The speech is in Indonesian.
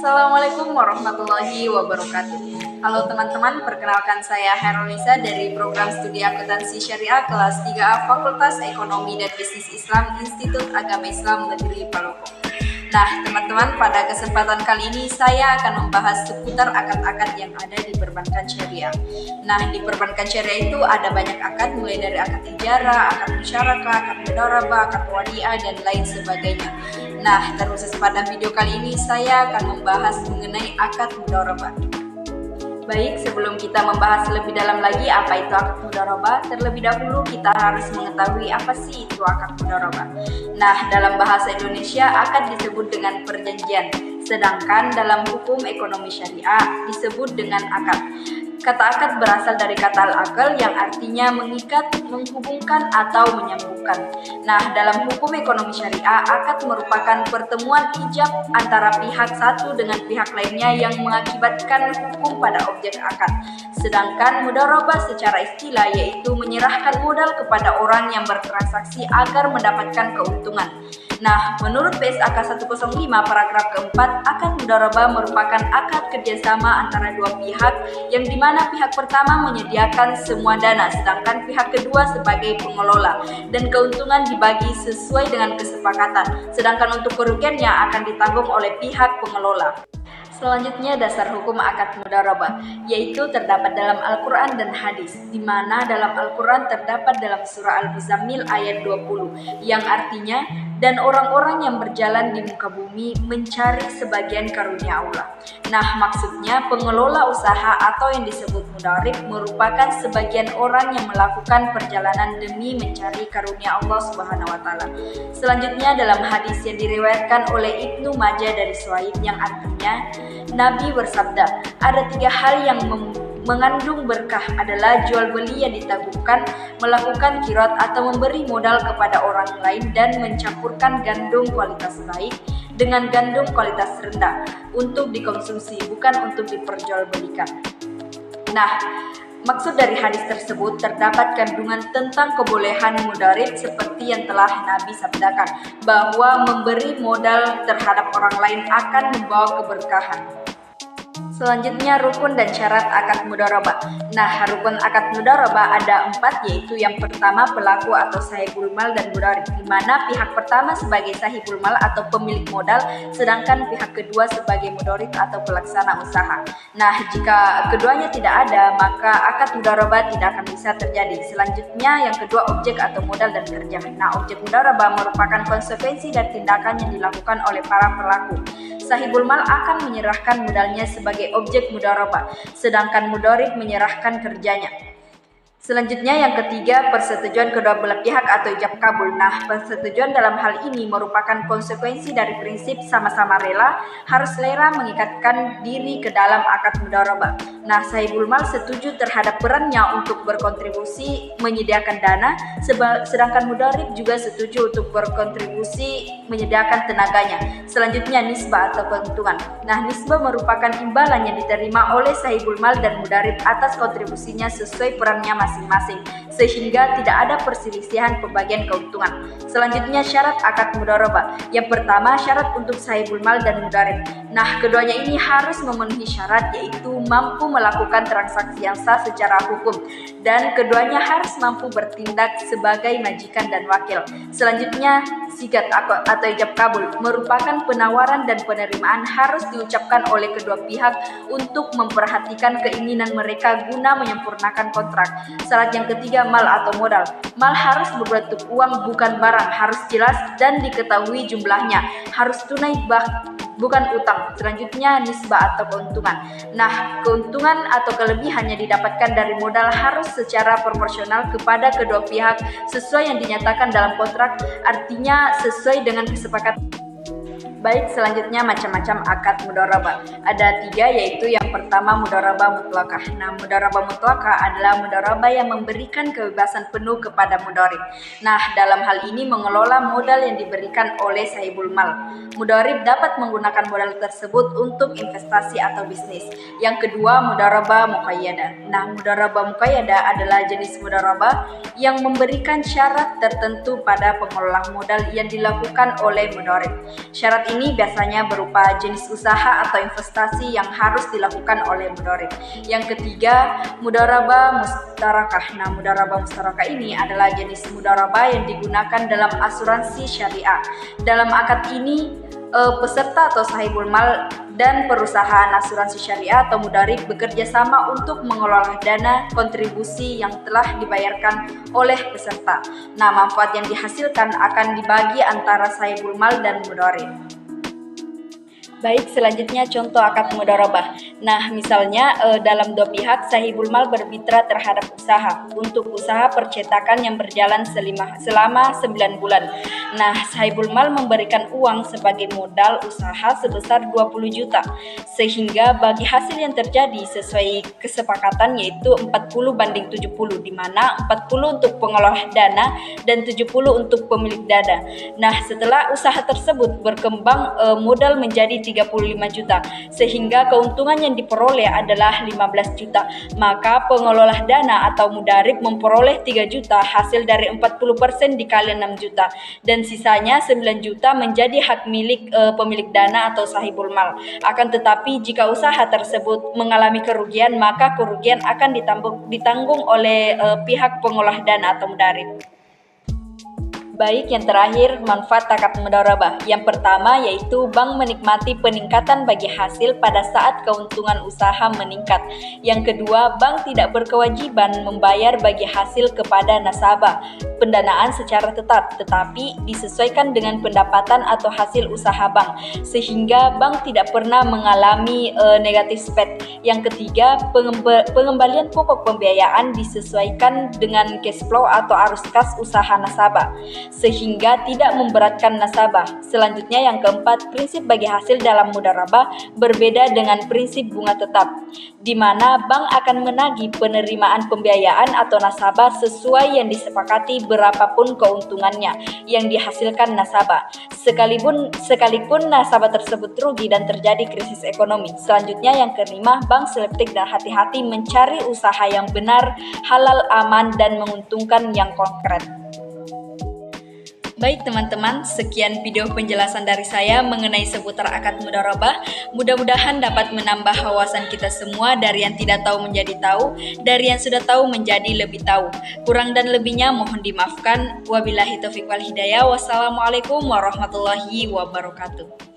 Assalamualaikum warahmatullahi wabarakatuh. Halo teman-teman, perkenalkan saya Herolisa dari program studi akuntansi syariah kelas 3A Fakultas Ekonomi dan Bisnis Islam Institut Agama Islam Negeri Palopo. Nah teman-teman, pada kesempatan kali ini saya akan membahas seputar akad-akad yang ada di perbankan syariah. Nah di perbankan syariah itu ada banyak akad, mulai dari akad ijarah, akad musyarakah, akad mudharabah, akad wadiah, dan lain sebagainya. Nah terkhusus pada video kali ini saya akan membahas mengenai akad mudharabah. Baik, sebelum kita membahas lebih dalam lagi apa itu akad mudharabah, terlebih dahulu kita harus mengetahui apa sih itu akad mudharabah. Nah, dalam bahasa Indonesia akad disebut dengan perjanjian, sedangkan dalam hukum ekonomi syariah disebut dengan akad. Kata akad berasal dari kata al-aqd yang artinya mengikat, menghubungkan, atau menyambungkan. Nah, dalam hukum ekonomi syariah, akad merupakan pertemuan ijab antara pihak satu dengan pihak lainnya yang mengakibatkan hukum pada objek akad. Sedangkan mudharabah secara istilah yaitu menyerahkan modal kepada orang yang bertransaksi agar mendapatkan keuntungan. Nah, menurut PSAK 105 paragraf keempat, akad mudharabah merupakan akad kerjasama antara dua pihak yang dimana pihak pertama menyediakan semua dana, sedangkan pihak kedua sebagai pengelola, dan keuntungan dibagi sesuai dengan kesepakatan, sedangkan untuk kerugiannya akan ditanggung oleh pihak pengelola. Selanjutnya dasar hukum akad mudharabah, yaitu terdapat dalam Al-Quran dan hadis, di mana dalam Al-Quran terdapat dalam surah Al-Muzammil ayat 20, yang artinya, dan orang-orang yang berjalan di muka bumi mencari sebagian karunia Allah. Nah, maksudnya pengelola usaha atau yang disebut mudharib merupakan sebagian orang yang melakukan perjalanan demi mencari karunia Allah Subhanahu wa taala. Selanjutnya dalam hadis yang diriwayatkan oleh Ibnu Majah dari Suhaib yang artinya Nabi bersabda, ada 3 hal yang mengandung berkah adalah jual beli yang ditangguhkan, melakukan kirat atau memberi modal kepada orang lain, dan mencampurkan gandum kualitas baik dengan gandum kualitas rendah untuk dikonsumsi, bukan untuk diperjualbelikan. Nah, maksud dari hadis tersebut terdapat kandungan tentang kebolehan mudharib seperti yang telah Nabi sabdakan, bahwa memberi modal terhadap orang lain akan membawa keberkahan. Selanjutnya rukun dan syarat akad mudharabah. Nah, rukun akad mudharabah ada 4, yaitu yang pertama pelaku atau sahibul mal dan mudharib, di mana pihak pertama sebagai sahibul mal atau pemilik modal, sedangkan pihak kedua sebagai mudharib atau pelaksana usaha. Nah, jika keduanya tidak ada, maka akad mudharabah tidak akan bisa terjadi. Selanjutnya yang kedua objek atau modal dan kerja. Nah, objek mudharabah merupakan konsekuensi dari tindakan yang dilakukan oleh para pelaku. Sahibul mal akan menyerahkan modalnya sebagai objek mudharabah, sedangkan mudharib menyerahkan kerjanya. Selanjutnya yang ketiga, persetujuan kedua belah pihak atau ijab kabul. Nah, persetujuan dalam hal ini merupakan konsekuensi dari prinsip sama-sama rela, harus rela mengikatkan diri ke dalam akad mudharabah. Nah, sahibul mal setuju terhadap perannya untuk berkontribusi menyediakan dana, sedangkan mudharib juga setuju untuk berkontribusi menyediakan tenaganya. Selanjutnya nisbah atau keuntungan. Nah, nisbah merupakan imbalan yang diterima oleh sahibul mal dan mudharib atas kontribusinya sesuai perannya masing-masing, sehingga tidak ada perselisihan pembagian keuntungan. Selanjutnya syarat akad mudharabah. Yang pertama, syarat untuk sahibul mal dan mudharib. Nah, keduanya ini harus memenuhi syarat, yaitu mampu melakukan transaksi yang sah secara hukum, dan keduanya harus mampu bertindak sebagai majikan dan wakil. Selanjutnya sigat atau ijab kabul merupakan penawaran dan penerimaan harus diucapkan oleh kedua pihak untuk memperhatikan keinginan mereka guna menyempurnakan kontrak. Syarat yang ketiga, mal atau modal. Mal harus berbentuk uang bukan barang, harus jelas dan diketahui jumlahnya, harus tunai bukan utang. Selanjutnya nisbah atau keuntungan. Nah, keuntungan atau kelebihannya didapatkan dari modal harus secara proporsional kepada kedua pihak sesuai yang dinyatakan dalam kontrak, artinya sesuai dengan kesepakatan. Baik, selanjutnya macam-macam akad mudharabah. Ada 3, yaitu yang pertama mudharabah mutlaqah. Nah, mudharabah mutlaqah adalah mudharabah yang memberikan kebebasan penuh kepada mudharib. Nah, dalam hal ini mengelola modal yang diberikan oleh sahibul mal. Mudharib dapat menggunakan modal tersebut untuk investasi atau bisnis. Yang kedua, mudharabah muqayyadah. Nah, mudharabah muqayyadah adalah jenis mudharabah yang memberikan syarat tertentu pada pengelola modal yang dilakukan oleh mudharib. Syarat ini biasanya berupa jenis usaha atau investasi yang harus dilakukan oleh mudharib. Yang ketiga, mudharabah mustarakah. Nah, mudharabah mustarakah ini adalah jenis mudharabah yang digunakan dalam asuransi syariah. Dalam akad ini, peserta atau sahibul mal dan perusahaan asuransi syariah atau mudharib bekerja sama untuk mengelola dana kontribusi yang telah dibayarkan oleh peserta. Nah, manfaat yang dihasilkan akan dibagi antara sahibul mal dan mudharib. Baik, selanjutnya contoh akad mudharabah. Nah, misalnya dalam dua pihak sahibul mal bermitra terhadap usaha untuk usaha percetakan yang berjalan selama 9 bulan. Nah, sahibul mal memberikan uang sebagai modal usaha sebesar 20 juta. Sehingga bagi hasil yang terjadi sesuai kesepakatan yaitu 40/70, di mana 40 untuk pengelola dana dan 70 untuk pemilik dana. Nah, setelah usaha tersebut berkembang modal menjadi 35 juta, sehingga keuntungan yang diperoleh adalah 15 juta. Maka pengelola dana atau mudharib memperoleh 3 juta hasil dari 40% dikali 6 juta, dan sisanya 9 juta menjadi hak milik pemilik dana atau sahibul mal. Akan tetapi jika usaha tersebut mengalami kerugian, maka kerugian akan ditanggung oleh pihak pengolah dana atau mudharib. Baik, yang terakhir, manfaat akad mudharabah. Yang pertama yaitu bank menikmati peningkatan bagi hasil pada saat keuntungan usaha meningkat. Yang kedua, bank tidak berkewajiban membayar bagi hasil kepada nasabah pendanaan secara tetap, tetapi disesuaikan dengan pendapatan atau hasil usaha bank, sehingga bank tidak pernah mengalami negatif spread. Yang ketiga, pengembalian pokok pembiayaan disesuaikan dengan cash flow atau arus kas usaha nasabah, sehingga tidak memberatkan nasabah. Selanjutnya yang keempat, prinsip bagi hasil dalam mudharabah berbeda dengan prinsip bunga tetap, di mana bank akan menagih penerimaan pembiayaan atau nasabah sesuai yang disepakati berapapun keuntungannya yang dihasilkan nasabah, sekalipun nasabah tersebut rugi dan terjadi krisis ekonomi. Selanjutnya yang kelima, bank selektif dan hati-hati mencari usaha yang benar, halal, aman, dan menguntungkan yang konkret. Baik teman-teman, sekian video penjelasan dari saya mengenai seputar akad mudharabah. Mudah-mudahan dapat menambah wawasan kita semua dari yang tidak tahu menjadi tahu, dari yang sudah tahu menjadi lebih tahu. Kurang dan lebihnya mohon dimaafkan. Wabillahi taufiq wal hidayah. Wassalamualaikum warahmatullahi wabarakatuh.